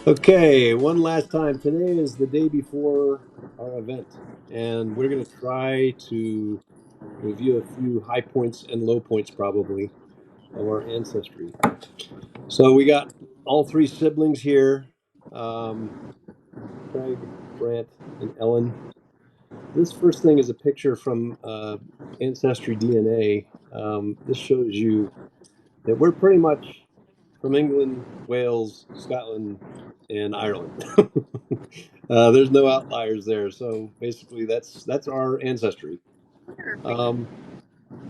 Okay, one last time. Today is the day before our event, and we're going to try to review a few high points and low points, probably, of our ancestry. So we got all three siblings here, um, Craig, Brant, and Ellen. This first thing is a picture from Ancestry DNA. This shows you that we're pretty much from England, Wales, Scotland, and Ireland. There's no outliers there. So basically, that's our ancestry. Um,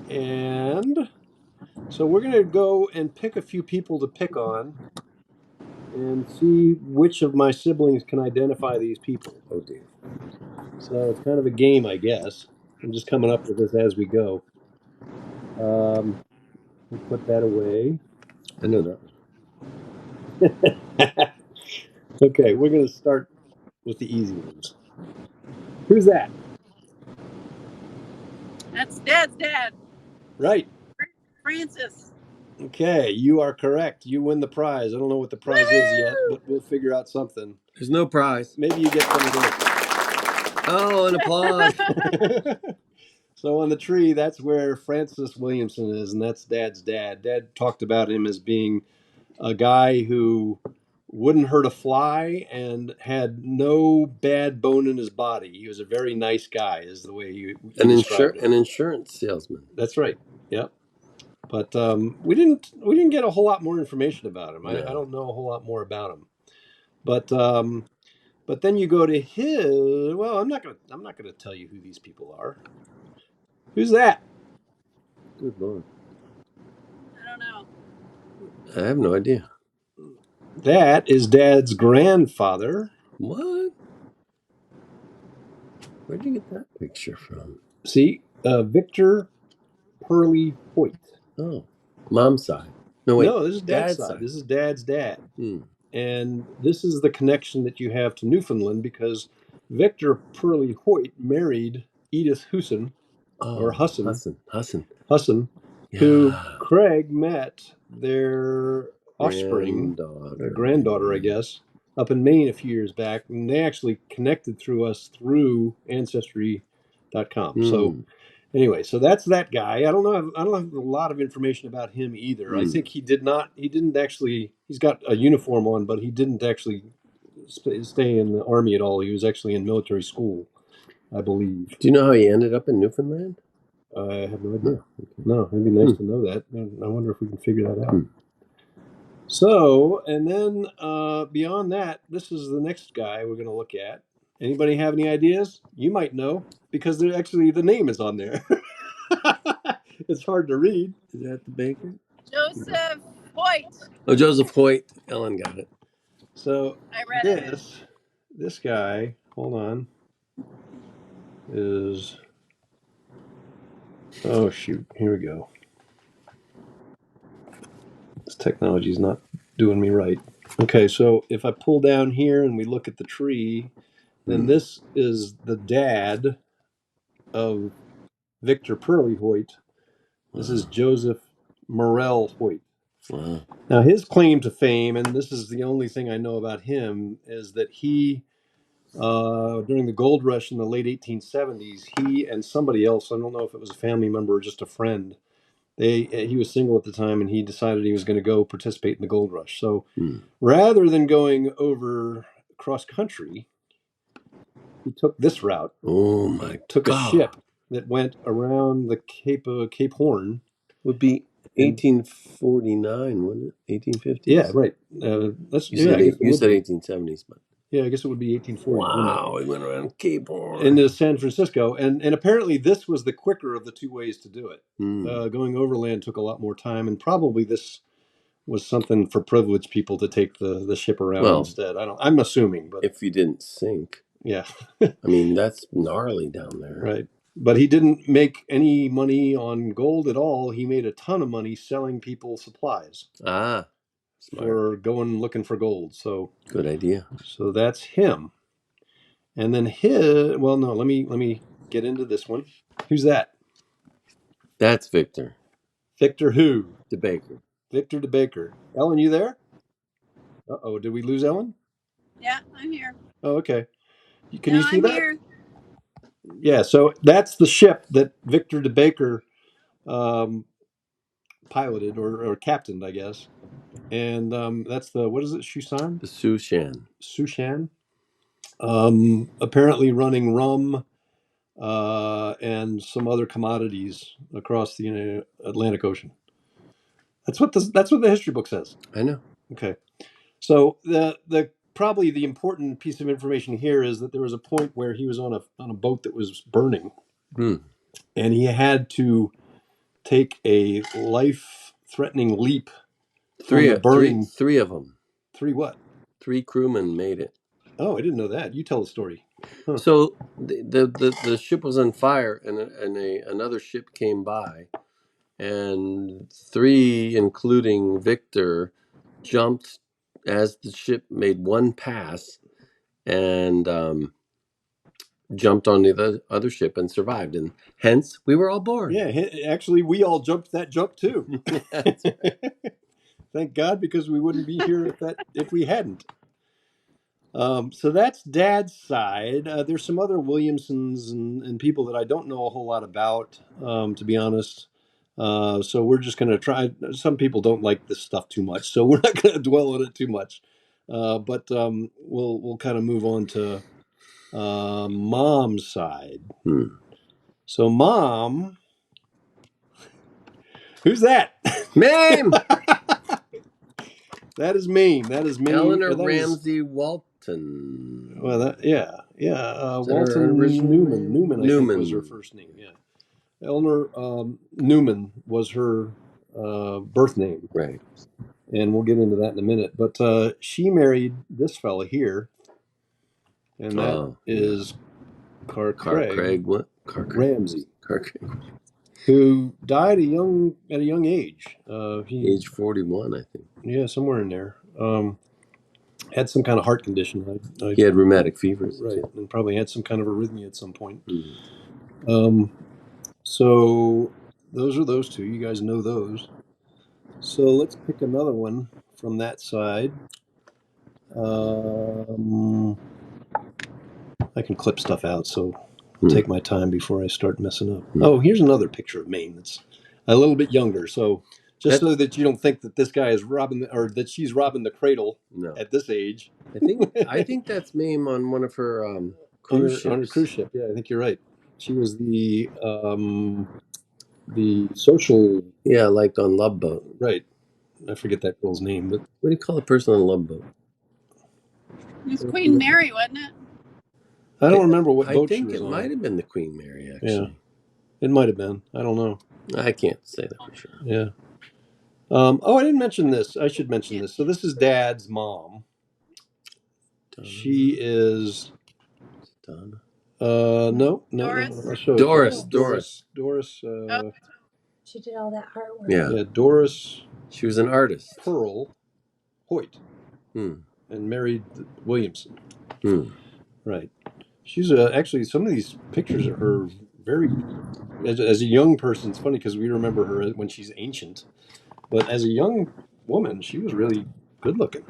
and so we're going to go and pick a few people to pick on and see which of my siblings can identify these people. Oh dear. So it's kind of a game, I guess. I'm just coming up with this as we go. We'll put that away. I know that. Okay, we're going to start with the easy ones. Who's that? That's Dad's dad, Right. Francis. Okay, you are correct. You win the prize. I don't know what the prize is yet, but we'll figure out something. There's no prize. Maybe you get some of this. Oh, an applause. So on the tree, that's where Francis Williamson is, and that's Dad's dad. Dad talked about him as being a guy who wouldn't hurt a fly and had no bad bone in his body. He was a very nice guy, is the way he described it. An insurance salesman. That's right. Yep. But we didn't get a whole lot more information about him. I don't know a whole lot more about him. But then you go to his. Well, I'm not gonna tell you who these people are. Who's that? Good Lord. I don't know. I have no idea. That is Dad's grandfather. What? Where'd you get that picture from? See, Victor Purley Hoyt. Oh, Mom's side. No, wait. No, this is Dad's side. This is Dad's dad. Hmm. And this is the connection that you have to Newfoundland because Victor Purley Hoyt married Edith Husson, or Husson. Husson, who Craig met their offspring, their granddaughter, I guess, up in Maine a few years back. And they actually connected through us through Ancestry.com. So anyway, so that's that guy. I don't have a lot of information about him either. I think he didn't actually, he's got a uniform on, but he didn't actually stay in the army at all. He was actually in military school, I believe. Do you know how he ended up in Newfoundland? I have no idea. No, it'd be nice to know that. I wonder if we can figure that out. So, and then beyond that, this is the next guy we're going to look at. Anybody have any ideas? You might know because they're actually the name is on there. It's hard to read. Is that the baker? Joseph Hoyt. Oh, Joseph Hoyt. Ellen got it. So I read this guy, hold on, is, oh shoot, here we go. This technology is not doing me right. Okay, so if I pull down here and we look at the tree, then this is the dad of Victor Purley Hoyt. This is Joseph Morrell Hoyt. Wow. Now, his claim to fame, and this is the only thing I know about him, is that he, during the gold rush in the late 1870s, he and somebody else, I don't know if it was a family member or just a friend, he was single at the time, and he decided he was going to go participate in the gold rush. So rather than going over cross country, he took this route. Oh my took God. a ship that went around the Cape Horn. Would be 1849, wouldn't it? 1850s? Yeah, right. You said 1870s, but yeah, I guess it would be 1840. wow, we went around Cape Horn into San Francisco, and apparently this was the quicker of the two ways to do it. Going overland took a lot more time, and probably this was something for privileged people to take the ship around instead. I'm assuming, but if you didn't sink, yeah, I mean that's gnarly down there, right? But he didn't make any money on gold at all. He made a ton of money selling people supplies. Smart. For going looking for gold. So good idea. So that's him. And then let me get into this one. Who's that? That's Victor. Victor who? DeBaker. Victor DeBaker. Ellen, you there? Uh-oh, did we lose Ellen? Yeah, I'm here. Oh, okay. Can you see I'm that? here. Yeah. So that's the ship that Victor de Baker piloted or captained, I guess. And that's the, what is it? Shusan? The Sushan. Sushan. Apparently running rum and some other commodities across the Atlantic Ocean. That's what the history book says. I know. Okay. So the probably the important piece of information here is that there was a point where he was on a boat that was burning, and he had to take a life-threatening leap from the burning. Three of them. Three what? 3 crewmen made it. Oh, I didn't know that. You tell the story. Huh. So the ship was on fire, and another ship came by, and 3, including Victor, jumped as the ship made one pass, and jumped on the other ship and survived, and hence we were all born. Yeah, actually, we all jumped that jump too. That's right. Thank God, because we wouldn't be here if we hadn't. So that's Dad's side. There's some other Williamsons and people that I don't know a whole lot about, to be honest. So we're just going to try. Some people don't like this stuff too much, so we're not going to dwell on it too much. But we'll kind of move on to Mom's side. So Mom, who's that? Mame! That is Mame. That is Mame. Eleanor Ramsey Walton. Well, yeah. Walton Newman. Newman, I think, was her first name. Yeah, Eleanor Newman was her birth name. Right. And we'll get into that in a minute. But she married this fella here, and that is Craig. What? Ramsey, Craig. who died at a young age. Age 41, I think. Yeah, somewhere in there. Had some kind of heart condition. He had rheumatic fevers. Right, and probably had some kind of arrhythmia at some point. Mm. So those are those two. You guys know those. So let's pick another one from that side. I can clip stuff out, so I'll take my time before I start messing up. Oh, here's another picture of Mame that's a little bit younger. So so that you don't think that this guy is robbing, or that she's robbing the cradle at this age. I think that's Mame on one of her cruise ships. On her cruise ship. Yeah, I think you're right. She was the social. Yeah, like on Love Boat. Right. I forget that girl's name, but what do you call a person on Love Boat? It was Queen Mary, wasn't it? I don't remember what boat she was on. I think it might have been the Queen Mary, actually. Yeah, it might have been. I don't know. I can't say that for sure. Yeah. I didn't mention this. I should mention this. So this is Dad's mom. She is Donna. No. Doris. She did all that artwork. Yeah, Doris. She was an artist. Pearl Hoyt. And married Williamson. Right. She's actually, some of these pictures of her very, as a young person, it's funny because we remember her when she's ancient, but as a young woman, she was really good looking.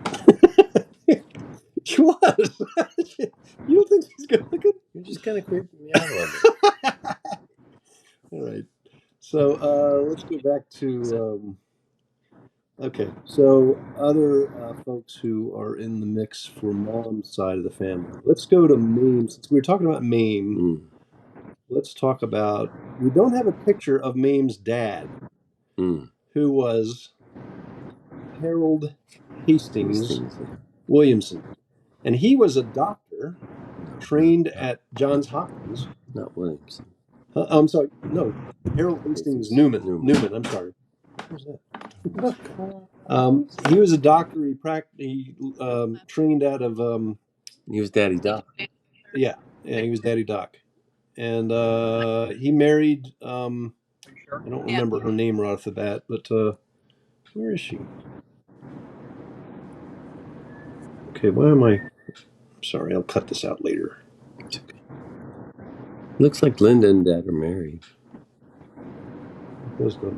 She was. You don't think she's good looking? You're just kind of creeping me out a little bit. All right. So let's go back to. Okay, so other folks who are in the mix for Mom's side of the family. Let's go to Mame. Since we were talking about Mame, let's talk about. We don't have a picture of Mame's dad, who was Harold Hastings Williamson, and he was a doctor trained at Johns Hopkins. Not Williamson. I'm sorry. No, Harold Hastings Newman. Newman. I'm sorry. Who's that? He was a doctor. He trained out of. He was Daddy Doc. Yeah, he was Daddy Doc, and he married. I don't remember her name right off the bat, but where is she? Okay, why am I? Sorry, I'll cut this out later. It's okay. Looks like Linda and Dad are married. Where's the?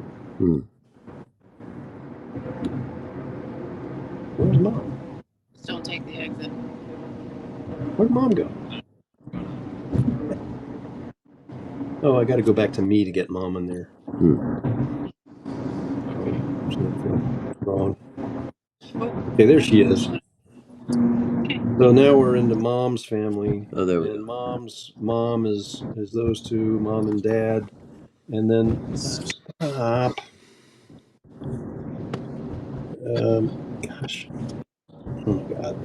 Where's Mom? Just don't take the exit. Where'd Mom go? Oh, I got to go back to me to get Mom in there. Oh, something wrong. Okay, there she is. So now we're into Mom's family. Oh, there we and go. Mom's mom is those two, Mom and Dad, and then stop. Gosh, oh my God,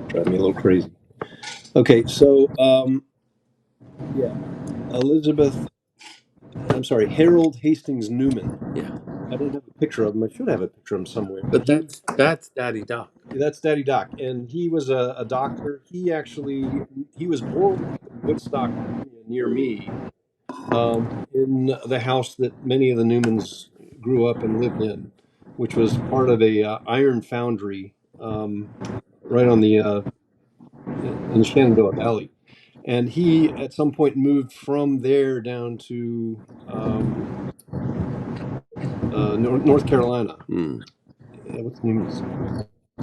drive me a little crazy. Okay, so yeah, Harold Hastings Newman. Yeah. I don't have a picture of him. I should have a picture of him somewhere. But that's Daddy Doc. That's Daddy Doc, and he was a doctor. He was born up in Woodstock, Virginia, near me, in the house that many of the Newmans grew up and lived in, which was part of a iron foundry right on the in the Shenandoah Valley. And he at some point moved from there down to North Carolina. What's the name of it?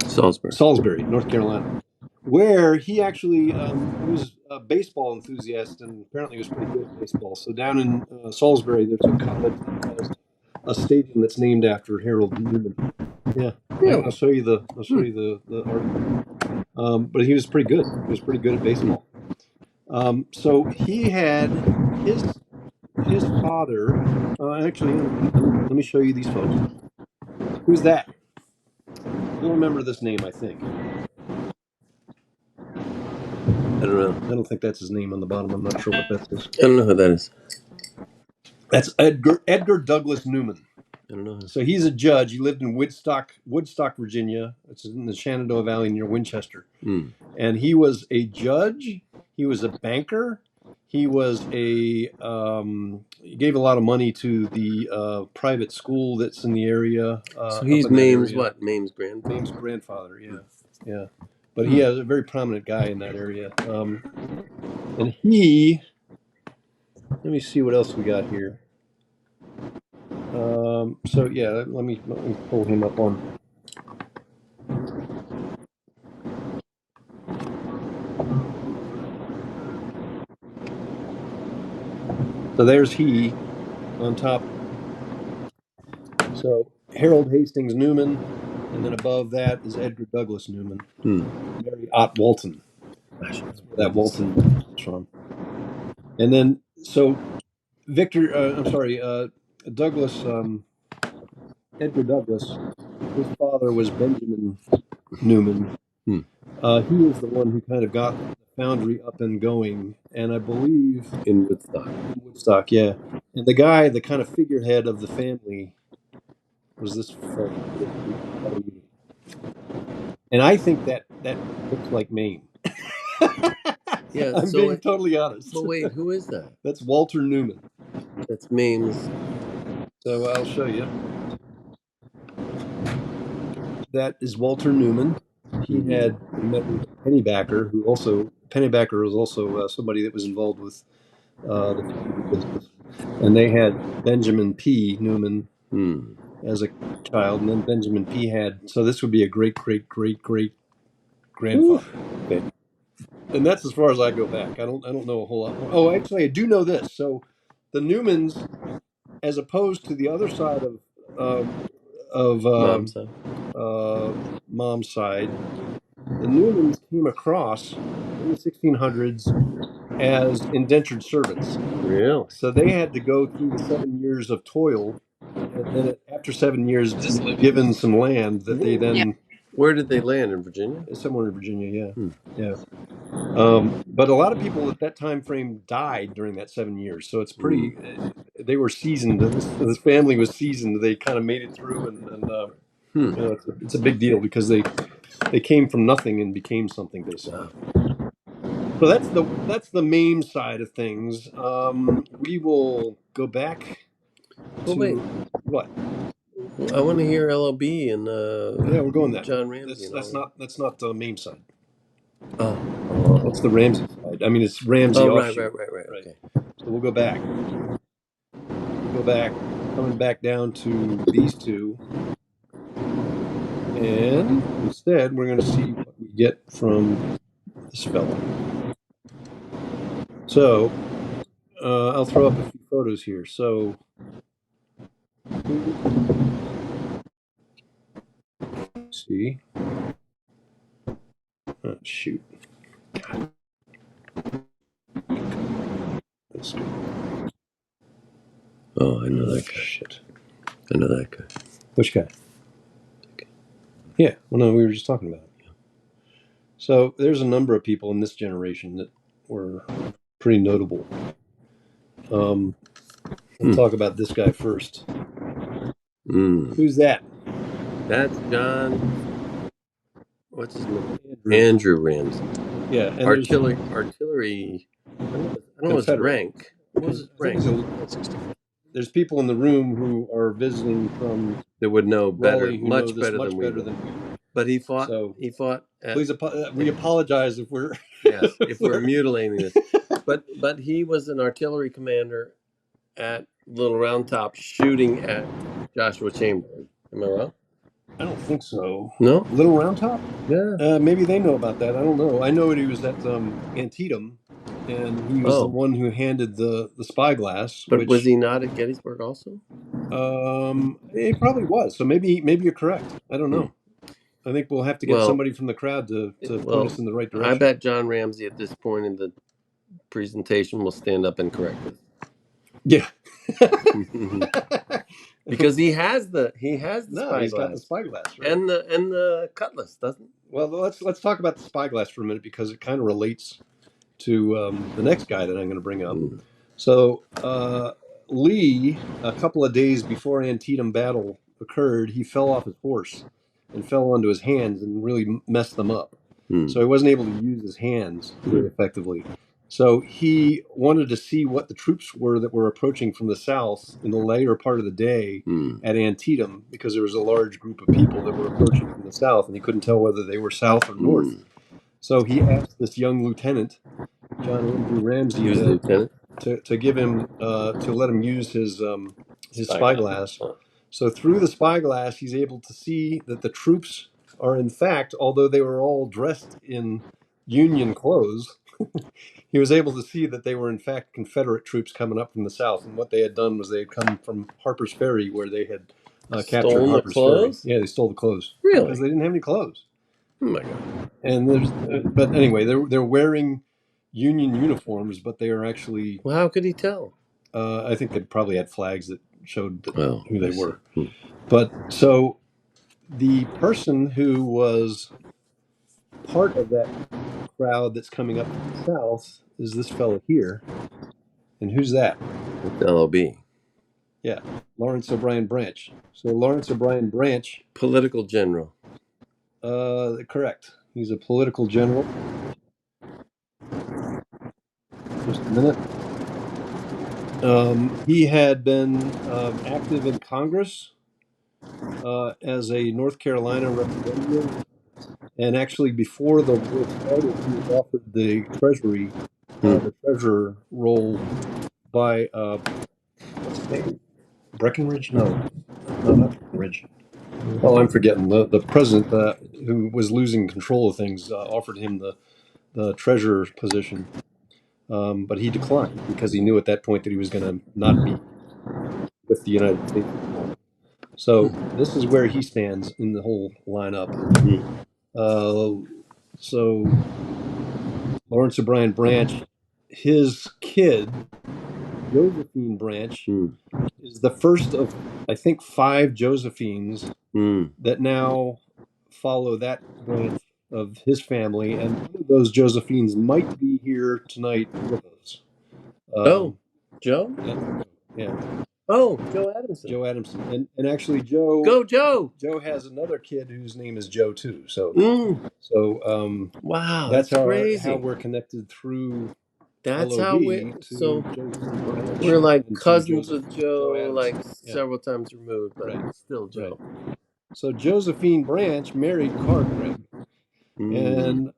Salisbury, North Carolina, where he actually he was a baseball enthusiast and apparently was pretty good at baseball. So down in Salisbury, there's a college that has a stadium that's named after Harold Newman. Yeah, Really? I'll show you the article. But he was pretty good. He was pretty good at baseball. So he had his father. Actually, let me show you these folks. Who's that? You'll remember this name, I think. I don't know. I don't think that's his name on the bottom. I'm not sure what that is. I don't know who that is. That's Edgar Douglas Newman. I don't know. So he's a judge. He lived in Woodstock, Virginia. It's in the Shenandoah Valley near Winchester. And he was a judge. He was a banker. He was he gave a lot of money to the private school that's in the area. So he's Mame's what? Mame's grandfather? Mame's grandfather, yeah. Yeah. But he is a very prominent guy in that area. And let me see what else we got here. So yeah, let me pull him up on. So there's he on top. So Harold Hastings Newman, and then above that is Edgar Douglas Newman. Mary Ott Walton. That's where that Walton comes from. And then Douglas, Edgar Douglas, his father was Benjamin Newman. He was the one who kind of got the foundry up and going, and I believe in Woodstock. Woodstock, yeah. And the guy, the kind of figurehead of the family, was this fellow. And I think that looks like Maine. Yeah, I'm being totally honest. But wait, who is that? That's Walter Newman. That's Mame's. So I'll show you. That is Walter Newman. He had met with Pennybacker, Pennybacker was also somebody that was involved with the business. And they had Benjamin P. Newman as a child, and then Benjamin P. so this would be a great grandfather. Okay. And that's as far as I go back. I don't know a whole lot more. Oh, actually, I do know this. So the Newmans, as opposed to the other side of Mom's side, the Newmans came across in the 1600s as indentured servants. Really? So they had to go through the 7 years of toil, and then after 7 years, given some land that they then. Yeah. Where did they land, in Virginia? Somewhere in Virginia, yeah. Yeah. But a lot of people at that time frame died during that 7 years, so it's pretty. They were seasoned. This family was seasoned. They kind of made it through, and it's a big deal because they came from nothing and became something, basically. So that's the main side of things. We will go back. Wait. What? I want to hear LLB and yeah, we're going that. John Ramsey. That's not the main side. Oh. That's the Ramsey side. I mean, it's Ramsey. Oh, right. Okay. So we'll go back. Coming back down to these two, and instead we're going to see what we get from this fella. So I'll throw up a few photos here. So see. Oh, shoot. That's good. Oh, I know that guy. Shit. I know that guy. Which guy? Yeah. Well, no, we were just talking about it. So there's a number of people in this generation that were pretty notable. We'll talk about this guy first. Who's that? That's John. What's his name? Andrew Ramsey. Yeah, and artillery. I don't know his rank. What was his rank? There's people in the room who are visiting from that would know better, Raleigh, who much know this better much than better we than do. we do. But he fought. So he fought. Please, we apologize if we're yes, if we're mutilating this. But he was an artillery commander at Little Round Top, shooting at Joshua Chamberlain. Am I wrong? I don't think so. No, Little Round Top. Yeah. Maybe they know about that. I don't know. I know he was at Antietam, and he was the one who handed the spyglass. But was he not at Gettysburg also? He probably was. So maybe you're correct. I don't know. I think we'll have to get somebody from the crowd to point us in the right direction. I bet John Ramsey at this point in the presentation will stand up and correct us. Yeah. Because he has the spyglass. He's got the spyglass, right? And the cutlass, doesn't he? Well, let's talk about the spyglass for a minute, because it kind of relates to the next guy that I'm going to bring up. So Lee, a couple of days before Antietam battle occurred, he fell off his horse and fell onto his hands and really messed them up. So he wasn't able to use his hands very effectively. So he wanted to see what the troops were that were approaching from the south in the later part of the day at Antietam, because there was a large group of people that were approaching from the south, and he couldn't tell whether they were south or north. So he asked this young lieutenant, John Andrew Ramsey, to give him to let him use his spyglass. So through the spyglass, he's able to see that the troops are, in fact, although they were all dressed in Union clothes, he was able to see that they were, in fact, Confederate troops coming up from the south. And what they had done was they had come from Harpers Ferry, where they had captured Harpers Ferry. Yeah, they stole the clothes. Really? Because they didn't have any clothes. Oh my God! And but anyway, they're wearing Union uniforms, but they are actually. Well, how could he tell? I think they probably had flags that showed who they were. See. But so the person who was part of that crowd that's coming up from the south is this fellow here. And who's that? It's LOB. Yeah, Lawrence O'Brien Branch. So Lawrence O'Brien Branch. Political general. Correct. He's a political general. Just a minute. He had been active in Congress as a North Carolina representative. And actually, before the war started, he was offered the Treasury, the treasurer role by, what's his name? Breckinridge? No, not Breckinridge. Oh, I'm forgetting. The president who was losing control of things offered him the treasurer position. But he declined because he knew at that point that he was going to not be with the United States anymore. So this is where he stands in the whole lineup. So Lawrence O'Brien Branch, his kid, Josephine Branch, is the first of, I think, 5 Josephines that now follow that branch of his family, and one of those Josephines might be here tonight with us. Joe? Yeah. Oh, Joe Adamson. Joe Adamson. And actually Joe. Go Joe! Joe has another kid whose name is Joe too. So wow, that's crazy. how we're connected through. That's LOB how we're like cousins with Joe, like several times removed, but still Joe. Right. So Josephine Branch married Carr Craig. And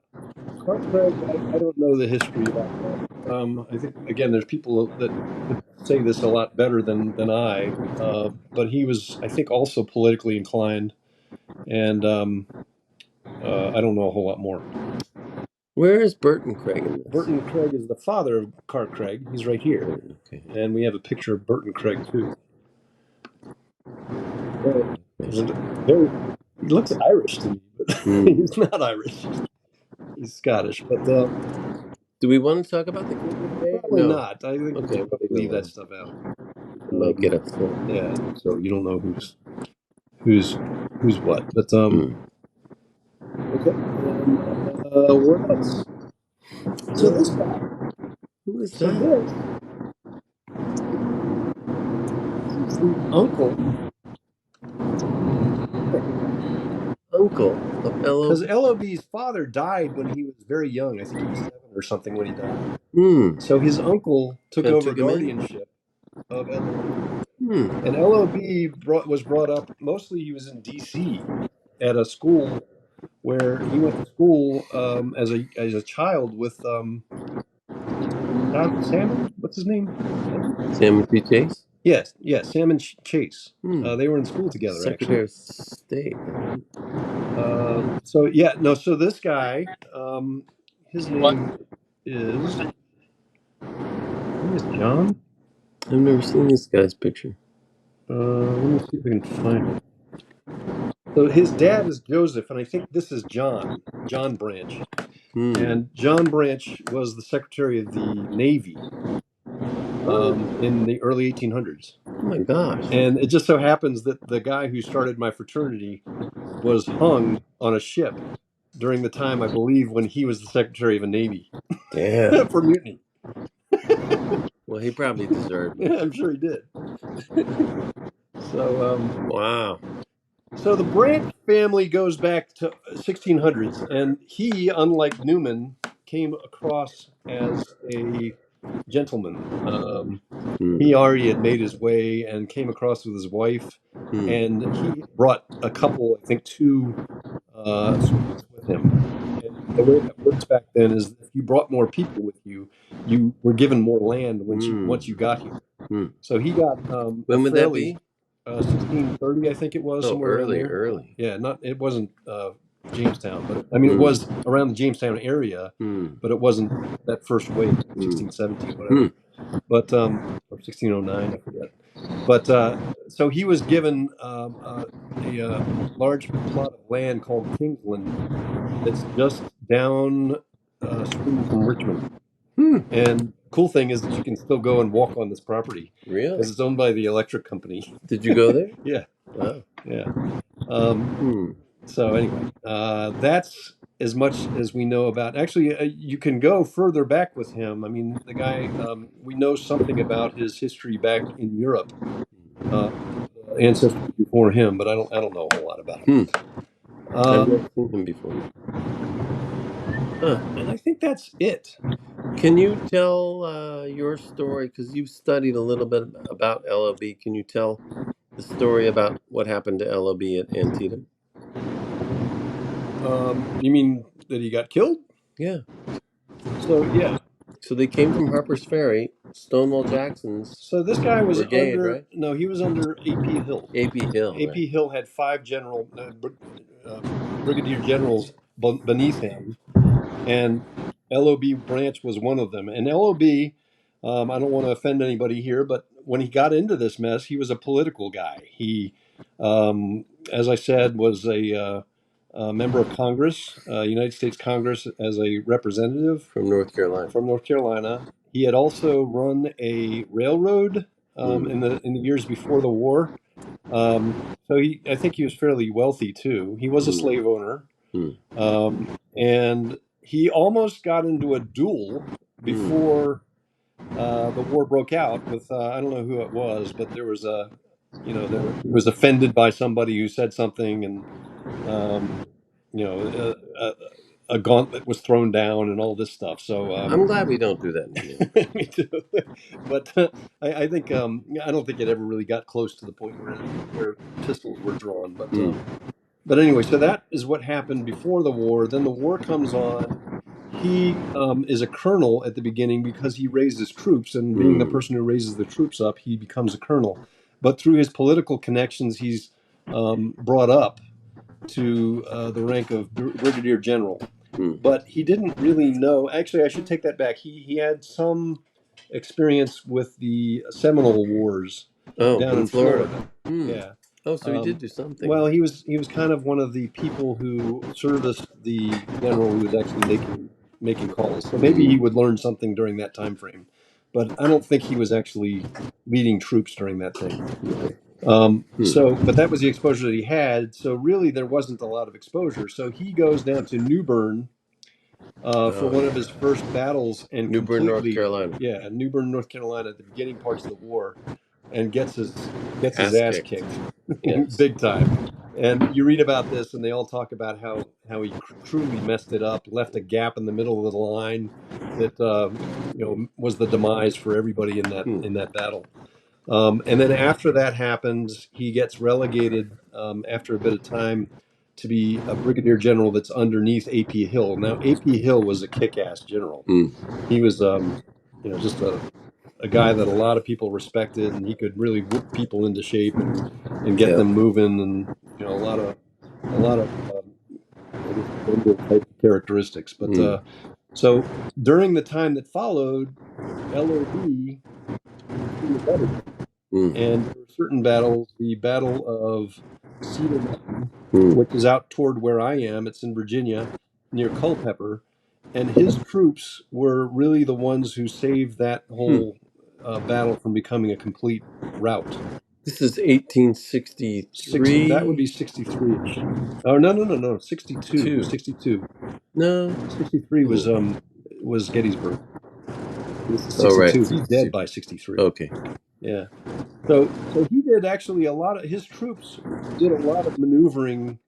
Carr Craig, I don't know the history about that. I think, again, there's people that say this a lot better than I, but he was, I think, also politically inclined, and I don't know a whole lot more. Where is Burton Craig in this? Burton Craig is the father of Carr Craig. He's right here. Okay. And we have a picture of Burton Craig, too. He looks Irish to me, but he's not Irish. He's Scottish. But do we want to talk about the king today? Probably No. not. I think we should probably leave that stuff out. Might get upset. Yeah, so you don't know who's what. But okay. And, what else? So this guy. Who is that? This is the uncle. Uncle of LOB. Because LOB's father died when he was very young. I think he was 7 or something when he died. So his uncle took over guardianship of LOB. And LOB was brought up, mostly he was in D.C. at a school where he went to school as a child with Salmon. What's his name? Salmon P. Chase? Yes, Salmon Chase. They were in school together, Secretary of State. So this guy, his name is John. I've never seen this guy's picture. Let me see if I can find it. So his dad is Joseph, and I think this is John Branch. And John Branch was the Secretary of the Navy in the early 1800s. Oh my gosh. And it just so happens that the guy who started my fraternity was hung on a ship during the time, I believe, when he was the Secretary of the Navy. Damn. For mutiny. Well, he probably deserved it. Yeah, I'm sure he did. So, wow. So the Branch family goes back to 1600s, and he, unlike Newman, came across as a gentleman. He already had made his way and came across with his wife, and he brought a couple, I think 2 servants with him. And the way that works back then is if you brought more people with you, you were given more land once you got here. So he got when would that be? 1630, I think it was. Somewhere early. Yeah, it wasn't Jamestown, but I mean it was around the Jamestown area, but it wasn't that first wave, 1617, whatever. But or 1609, I forget. But so he was given a large plot of land called Kingsland that's just down stream from Richmond. And cool thing is that you can still go and walk on this property. Really? Because it's owned by the electric company. Did you go there? Yeah. Wow. Yeah. So anyway, that's as much as we know about. Actually, you can go further back with him. I mean, the guy, we know something about his history back in Europe, ancestry before him, but I don't know a whole lot about him. I've never seen him before. And I think that's it. Can you tell your story? Because you've studied a little bit about LOB. Can you tell the story about what happened to LOB at Antietam? You mean that he got killed? Yeah. So they came from Harpers Ferry, Stonewall Jackson's. So this guy was brigade, under. Right? No, he was under A.P. Hill. A.P. Hill. A.P. Hill had 5 brigadier generals beneath him, and LOB Branch was one of them. And LOB, I don't want to offend anybody here, but when he got into this mess, he was a political guy. He, as I said, was a member of Congress, United States Congress, as a representative from North Carolina. He had also run a railroad in the years before the war. So I think he was fairly wealthy too. He was a slave owner, and he almost got into a duel before the war broke out with I don't know who it was, but there was he was offended by somebody who said something, and a gauntlet was thrown down and all this stuff. So I'm glad we don't do that anymore. Me too. But I think I don't think it ever really got close to the point where pistols were drawn. But anyway, so that is what happened before the war. Then the war comes on. He is a colonel at the beginning because he raises troops, and being the person who raises the troops up, he becomes a colonel. But through his political connections, he's brought up to the rank of brigadier general. but he didn't really know. Actually, I should take that back. He had some experience with the Seminole Wars down in Florida. Yeah. Oh, so he did do something. Well, he was kind of one of the people who serviced the general who was actually making calls. So maybe he would learn something during that time frame, but I don't think he was actually leading troops during that thing. But that was the exposure that he had. So really, there wasn't a lot of exposure. So he goes down to New Bern for one of his first battles, and New Bern, North Carolina. Yeah, New Bern, North Carolina, at the beginning parts of the war, and gets his ass kicked, Yes. big time. And you read about this, and they all talk about how he truly messed it up, left a gap in the middle of the line that was the demise for everybody in that battle. And then after that happens, he gets relegated after a bit of time to be a brigadier general that's underneath A.P. Hill. Now, A.P. Hill was a kick-ass general. He was, just a guy that a lot of people respected, and he could really whip people into shape and get them moving, and a lot of I guess Bender type characteristics. But so during the time that followed, LOD retreated. And there were certain battles, the Battle of Cedar Mountain, which is out toward where I am. It's in Virginia, near Culpeper. And his troops were really the ones who saved that whole battle from becoming a complete rout. This is 1863. That would be 63-ish. Oh, no. 62. 62. No. 63 was Gettysburg. This is 62. Oh, right. He's dead by 63. Okay. Yeah. So he did actually his troops did a lot of maneuvering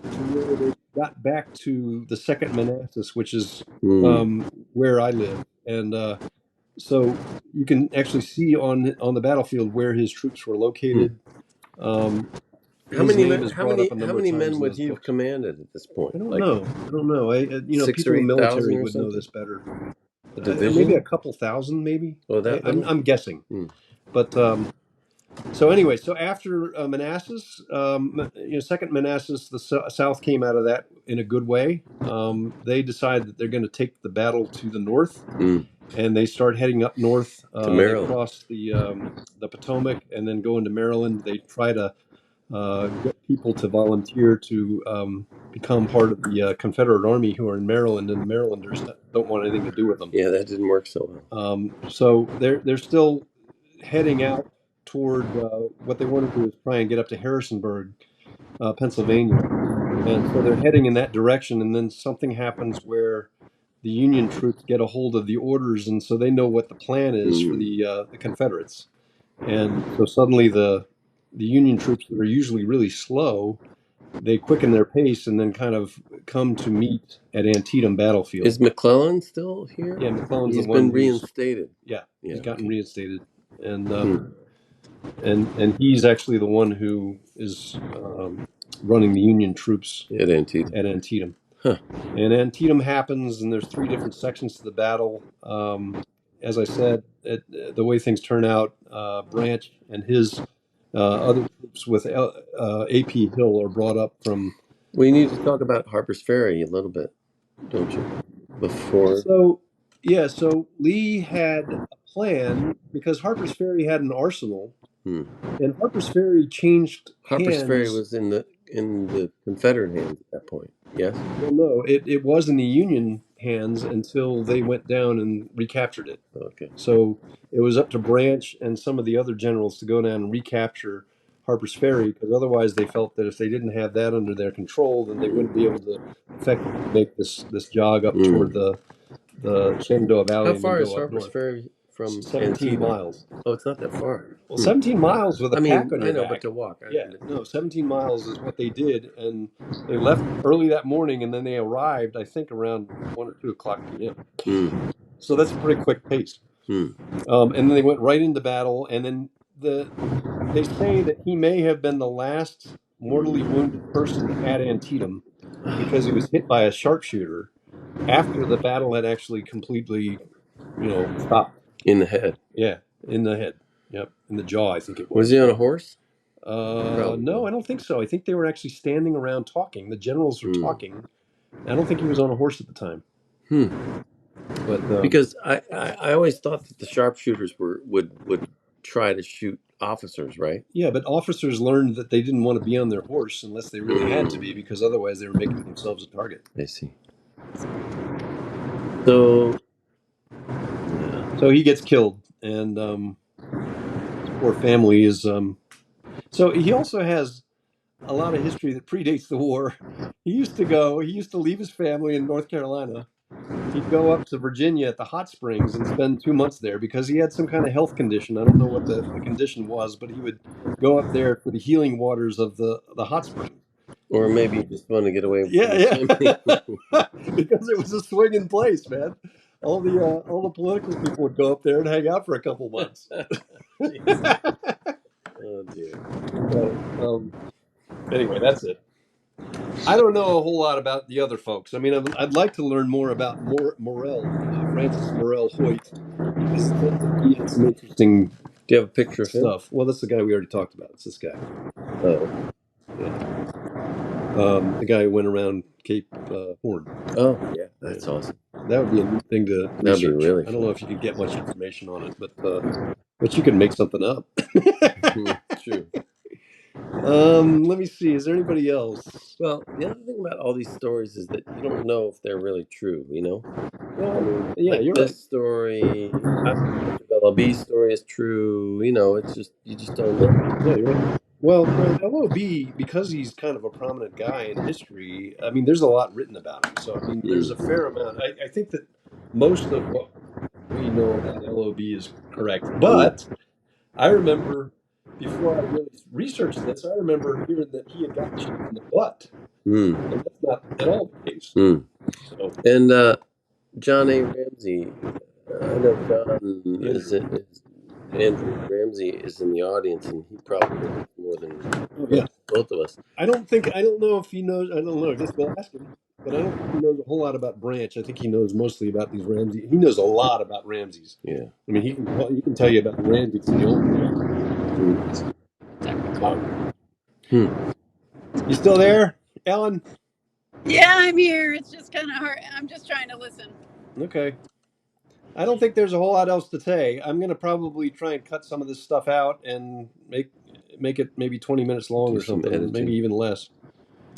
to where they got back to the Second Manassas, which is where I live. And so you can actually see on the battlefield where his troops were located. How many men would he have commanded at this point? I don't know. People in the military would know this better. A division? Maybe a couple thousand, maybe. I'm guessing. But so anyway, so after Manassas, Second Manassas, the South came out of that in a good way. They decide that they're going to take the battle to the north, and they start heading up north to Maryland. They cross the Potomac and then go into Maryland. They try to get people to volunteer to become part of the Confederate Army who are in Maryland, and the Marylanders don't want anything to do with them. Yeah, that didn't work so well. So they're still heading out toward what they want to do is try and get up to Harrisonburg, Pennsylvania. And so they're heading in that direction, and then something happens where the Union troops get a hold of the orders, and so they know what the plan is for the Confederates. And so suddenly the Union troops that are usually really slow, they quicken their pace and then kind of come to meet at Antietam battlefield. Is McClellan still here? Yeah, McClellan's He's been reinstated. He's gotten reinstated. And he's actually the one who is running the Union troops at Antietam. Huh. And Antietam happens, and there's 3 different sections to the battle. As I said, the way things turn out, Branch and his other troops with A.P. Hill are brought up from... We need to talk about Harpers Ferry a little bit, don't you? Before... So Lee had a plan, because Harpers Ferry had an arsenal, and Harpers Ferry changed hands. Ferry was in the Confederate hands at that point, yes? Well, no, it was in the Union hands until they went down and recaptured it. Okay. So it was up to Branch and some of the other generals to go down and recapture Harpers Ferry, because otherwise they felt that if they didn't have that under their control, then they wouldn't be able to effectively make this jog up toward the Shenandoah Valley. How far is Harpers Ferry from 17 miles? Oh, it's not that far. Well, 17 miles with a pack on your back. But to walk. 17 miles is what they did, and they left early that morning, and then they arrived, I think, around 1 or 2 o'clock p.m. So that's a pretty quick pace. And then they went right into battle, and then they say that he may have been the last mortally wounded person at Antietam because he was hit by a sharpshooter after the battle had actually completely, stopped. In the head. Yeah, in the head. Yep, in the jaw, I think it was. Was he on a horse? No, I don't think so. I think they were actually standing around talking. The generals were talking, I don't think he was on a horse at the time. But Because I always thought that the sharpshooters would try to shoot officers, right? Yeah, but officers learned that they didn't want to be on their horse unless they really had to be, because otherwise they were making themselves a target. I see. So, yeah. So he gets killed, and his poor family is. So he also has a lot of history that predates the war. He used to leave his family in North Carolina. He'd go up to Virginia at the hot springs and spend 2 months there because he had some kind of health condition. I don't know what the condition was, but he would go up there for the healing waters of the hot springs. Or maybe you just want to get away from because it was a swinging place, man. All the political people would go up there and hang out for a couple months. Oh dear. So, anyway, that's it. I don't know a whole lot about the other folks. I mean, I'd like to learn more about Morrell, Francis Morrell Hoyt, because he had some interesting. Do you have a picture of stuff? Well, that's the guy we already talked about. It's this guy. Oh, yeah. The guy who went around Cape Horn. Oh, yeah, that's awesome. That would be a neat thing to research. That'd be really I don't know if you could get much information on it, but you could make something up. True. Let me see. Is there anybody else? Well, the other thing about all these stories is that you don't know if they're really true, you know? Well, I mean, yeah, like you're this right. story, I don't know if LLB story is true, you know, it's just, you just don't know. Yeah, you're right. Well, LOB, because he's kind of a prominent guy in history, I mean, there's a lot written about him. So, I mean, there's a fair amount. I think that most of what we know about LOB is correct. But I remember, before I really researched this, I remember hearing that he had gotten shot in the butt. And that's not at all the case. So. And John A. Ramsey, I know John is Andrew Ramsey is in the audience, and he probably knows more than both of us. I don't know if he knows. I don't know. I guess we'll ask him. But I don't think he knows a whole lot about Branch. I think he knows mostly about these Ramsey. He knows a lot about Ramses. Yeah. I mean, he can tell you about the Ramses in the old days. You still there, Ellen? Yeah, I'm here. It's just kind of hard. I'm just trying to listen. Okay. I don't think there's a whole lot else to say. I'm going to probably try and cut some of this stuff out and make it maybe 20 minutes long or something, maybe even less.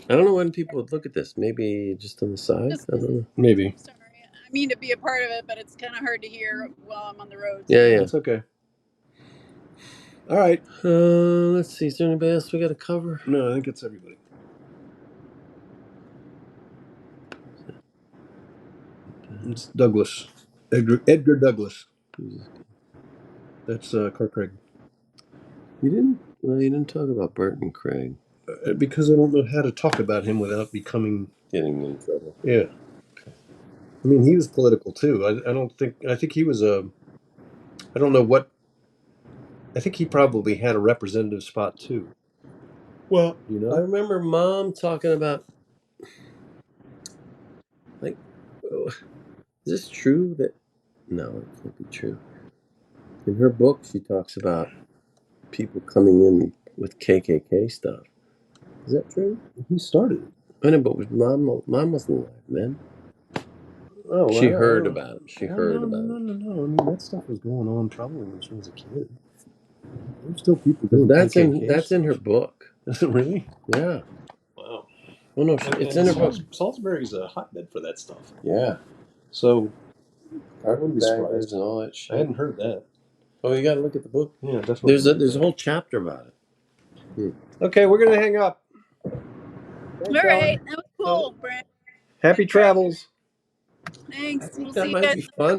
I don't know when people would look at this. Maybe just on the side? I don't know. Maybe. Sorry. I mean to be a part of it, but it's kind of hard to hear while I'm on the road. So. Yeah. It's okay. All right. Let's see. Is there anybody else we got to cover? No, I think it's everybody. It's Douglas. Edgar Douglas. That's Clark Craig. You didn't? Well, you didn't talk about Bert and Craig. Because I don't know how to talk about him without getting in trouble. Yeah. Okay. I mean, he was political too. I think he was I don't know what. I think he probably had a representative spot too. Well, you know, I remember Mom talking about, like, is this true that? No, it can't be true. In her book, she talks about people coming in with KKK stuff. Is that true? He started it. I know, but Mom wasn't alive then. Oh, she heard about it. She heard about it. No. I mean, that stuff was going on probably when she was a kid. There's still people doing that's in her book. Is it really? Yeah. Wow. Well, no, it's in her book. Salisbury's a hotbed for that stuff. Yeah. So, I wouldn't be surprised and all that shit. I hadn't heard that. Oh, you got to look at the book. Yeah, definitely. There's a whole chapter about it. Okay, we're gonna hang up. Thanks, all right, that was cool, Brent. Happy travels. Thanks. We'll that see might you guys. be fun.